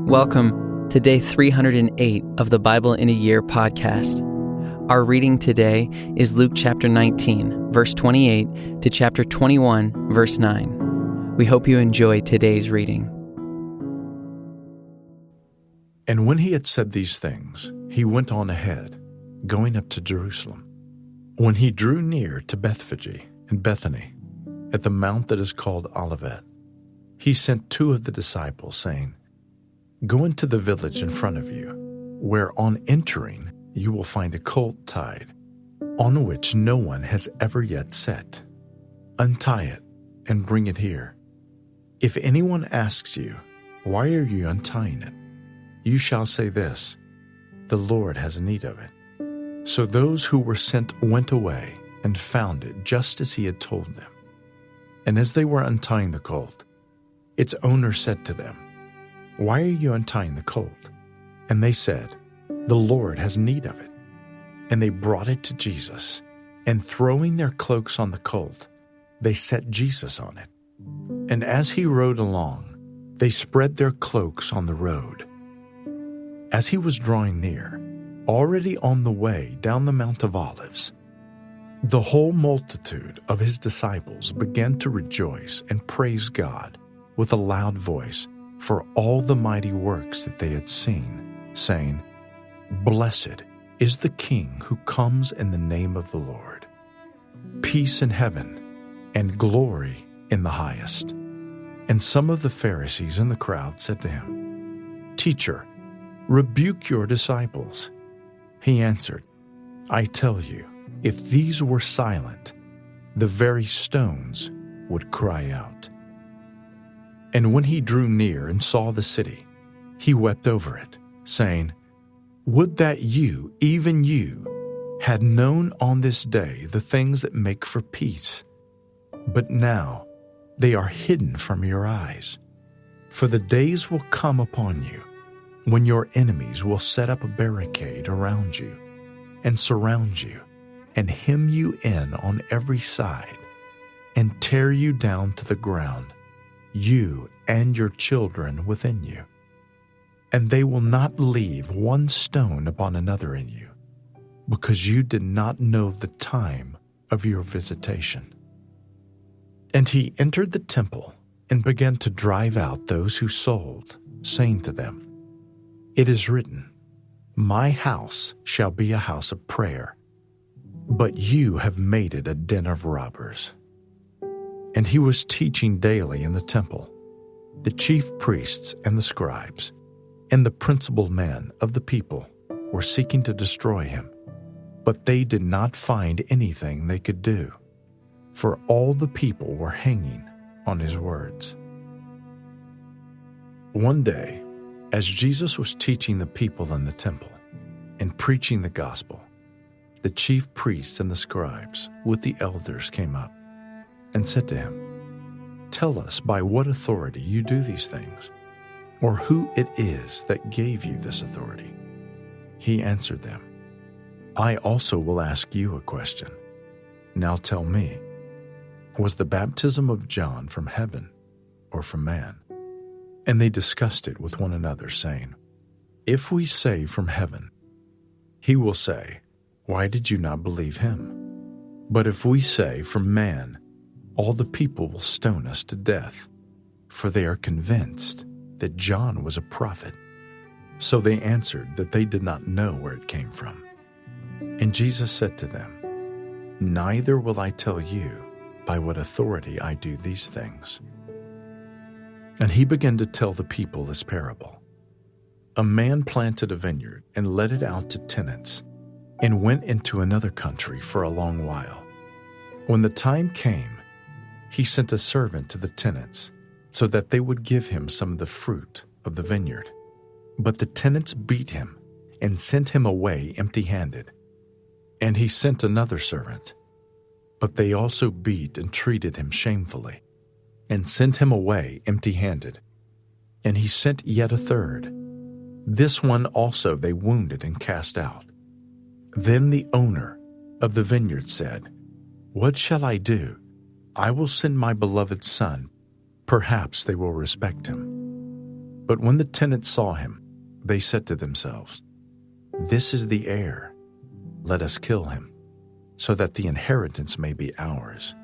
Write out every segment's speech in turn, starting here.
Welcome to day 308 of the Bible in a Year podcast. Our reading today is Luke chapter 19, verse 28 to chapter 21, verse 9. We hope you enjoy today's reading. And when he had said these things, he went on ahead, going up to Jerusalem. When he drew near to Bethphage and Bethany, at the mount that is called Olivet, he sent two of the disciples, saying, Go into the village in front of you, where on entering you will find a colt tied, on which no one has ever yet sat. Untie it and bring it here. If anyone asks you, Why are you untying it? You shall say this, The Lord has need of it. So those who were sent went away and found it just as he had told them. And as they were untying the colt, its owner said to them, Why are you untying the colt? And they said, The Lord has need of it. And they brought it to Jesus, and throwing their cloaks on the colt, they set Jesus on it. And as he rode along, they spread their cloaks on the road. As he was drawing near, already on the way down the Mount of Olives, the whole multitude of his disciples began to rejoice and praise God with a loud voice for all the mighty works that they had seen, saying, Blessed is the King who comes in the name of the Lord. Peace in heaven and glory in the highest. And some of the Pharisees in the crowd said to him, Teacher, rebuke your disciples. He answered, I tell you, if these were silent, the very stones would cry out. And when he drew near and saw the city, he wept over it, saying, Would that you, even you, had known on this day the things that make for peace. But now they are hidden from your eyes. For the days will come upon you when your enemies will set up a barricade around you and surround you and hem you in on every side and tear you down to the ground, you and your children within you. And they will not leave one stone upon another in you, because you did not know the time of your visitation. And he entered the temple and began to drive out those who sold, saying to them, It is written, My house shall be a house of prayer, but you have made it a den of robbers. And he was teaching daily in the temple. The chief priests and the scribes and the principal men of the people were seeking to destroy him, but they did not find anything they could do, for all the people were hanging on his words. One day, as Jesus was teaching the people in the temple and preaching the gospel, the chief priests and the scribes with the elders came up and said to him, Tell us by what authority you do these things, or who it is that gave you this authority. He answered them, I also will ask you a question. Now tell me, was the baptism of John from heaven or from man? And they discussed it with one another, saying, If we say from heaven, he will say, Why did you not believe him? But if we say from man, all the people will stone us to death, for they are convinced that John was a prophet. So they answered that they did not know where it came from. And Jesus said to them, Neither will I tell you by what authority I do these things. And he began to tell the people this parable. A man planted a vineyard and let it out to tenants, and went into another country for a long while. When the time came, he sent a servant to the tenants, so that they would give him some of the fruit of the vineyard. But the tenants beat him and sent him away empty-handed. And he sent another servant, but they also beat and treated him shamefully, and sent him away empty-handed. And he sent yet a third. This one also they wounded and cast out. Then the owner of the vineyard said, What shall I do? I will send my beloved son. Perhaps they will respect him. But when the tenants saw him, they said to themselves, "This is the heir. Let us kill him, so that the inheritance may be ours."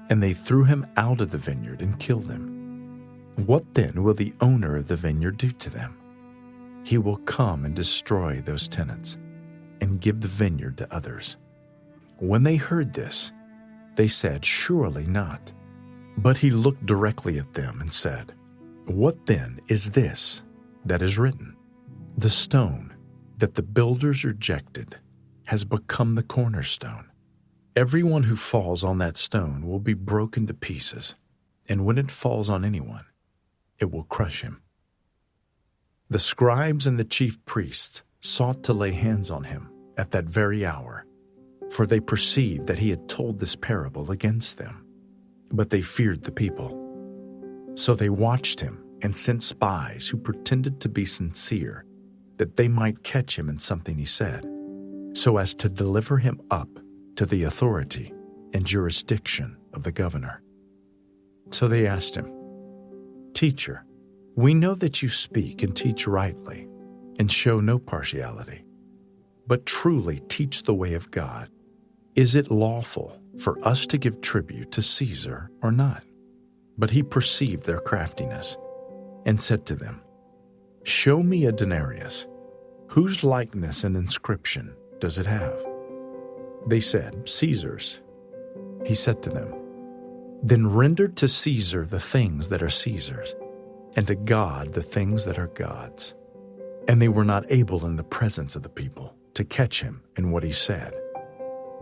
And they threw him out of the vineyard and killed him. What then will the owner of the vineyard do to them? He will come and destroy those tenants and give the vineyard to others. When they heard this, they said, "Surely not." But he looked directly at them and said, "What then is this that is written? The stone that the builders rejected has become the cornerstone. Everyone who falls on that stone will be broken to pieces, and when it falls on anyone, it will crush him." The scribes and the chief priests sought to lay hands on him at that very hour, for they perceived that he had told this parable against them. But they feared the people. So they watched him and sent spies who pretended to be sincere, that they might catch him in something he said, so as to deliver him up to the authority and jurisdiction of the governor. So they asked him, "Teacher, we know that you speak and teach rightly and show no partiality, but truly teach the way of God. Is it lawful for us to give tribute to Caesar or not?" But he perceived their craftiness and said to them, "Show me a denarius. Whose likeness and inscription does it have?" They said, "Caesar's." He said to them, "Then render to Caesar the things that are Caesar's, and to God the things that are God's." And they were not able in the presence of the people to catch him in what he said,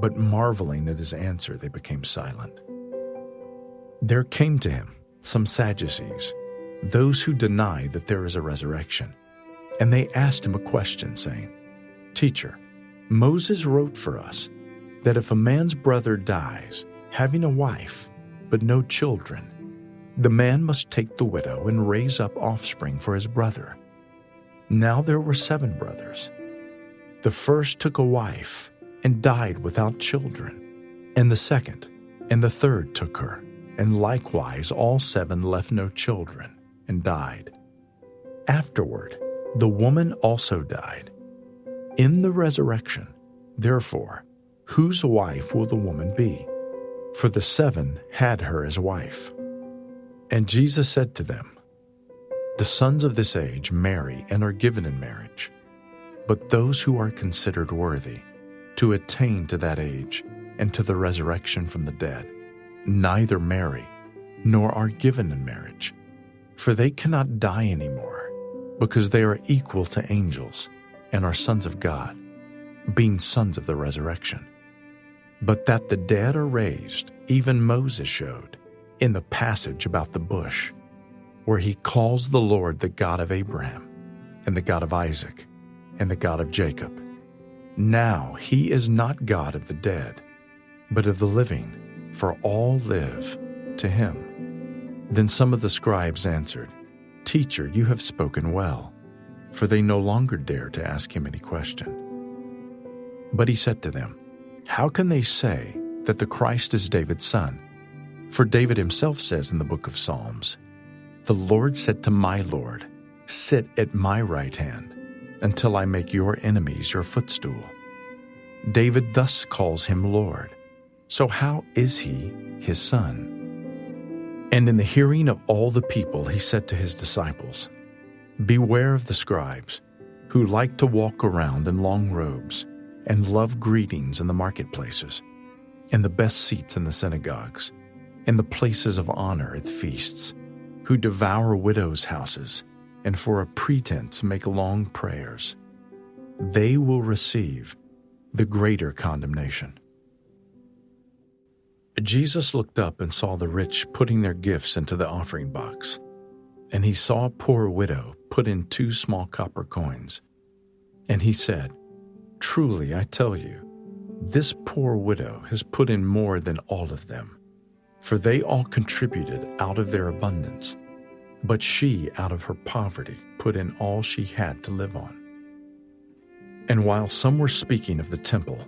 but marveling at his answer, they became silent. There came to him some Sadducees, those who deny that there is a resurrection, and they asked him a question, saying, "Teacher, Moses wrote for us that if a man's brother dies, having a wife but no children, the man must take the widow and raise up offspring for his brother. Now there were 7 brothers. The first took a wife and died without children, and the second and the third took her, and likewise all 7 left no children and died. Afterward, the woman also died. In the resurrection, therefore, whose wife will the woman be? For the 7 had her as wife." And Jesus said to them, "The sons of this age marry and are given in marriage, but those who are considered worthy to attain to that age and to the resurrection from the dead neither marry nor are given in marriage, for they cannot die anymore, because they are equal to angels and are sons of God, being sons of the resurrection. But that the dead are raised, even Moses showed in the passage about the bush, where he calls the Lord the God of Abraham, and the God of Isaac, and the God of Jacob. Now he is not God of the dead, but of the living, for all live to him." Then some of the scribes answered, "Teacher, you have spoken well," for they no longer dared to ask him any question. But he said to them, "How can they say that the Christ is David's son? For David himself says in the book of Psalms, 'The Lord said to my Lord, sit at my right hand, until I make your enemies your footstool.' David thus calls him Lord. So how is he his son?" And in the hearing of all the people, he said to his disciples, "Beware of the scribes, who like to walk around in long robes and love greetings in the marketplaces, and the best seats in the synagogues, and the places of honor at feasts, who devour widows' houses, and for a pretense make long prayers. They will receive the greater condemnation." Jesus looked up and saw the rich putting their gifts into the offering box, and he saw a poor widow put in 2 small copper coins. And he said, "Truly, I tell you, this poor widow has put in more than all of them, for they all contributed out of their abundance, but she, out of her poverty, put in all she had to live on." And while some were speaking of the temple,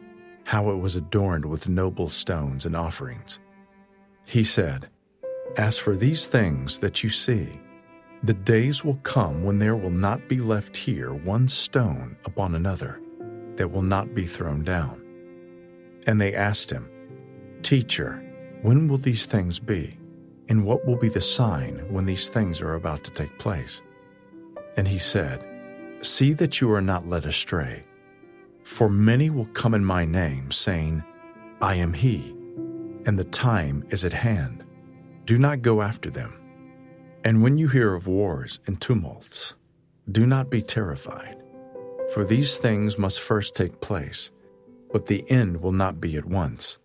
how it was adorned with noble stones and offerings, he said, "As for these things that you see, The days will come when there will not be left here one stone upon another that will not be thrown down." And they asked him, "Teacher, when will these things be? And what will be the sign when these things are about to take place?" And he said, "See that you are not led astray. For many will come in my name, saying, 'I am he,' and the time is at hand. Do not go after them. And when you hear of wars and tumults, do not be terrified. For these things must first take place, but the end will not be at once.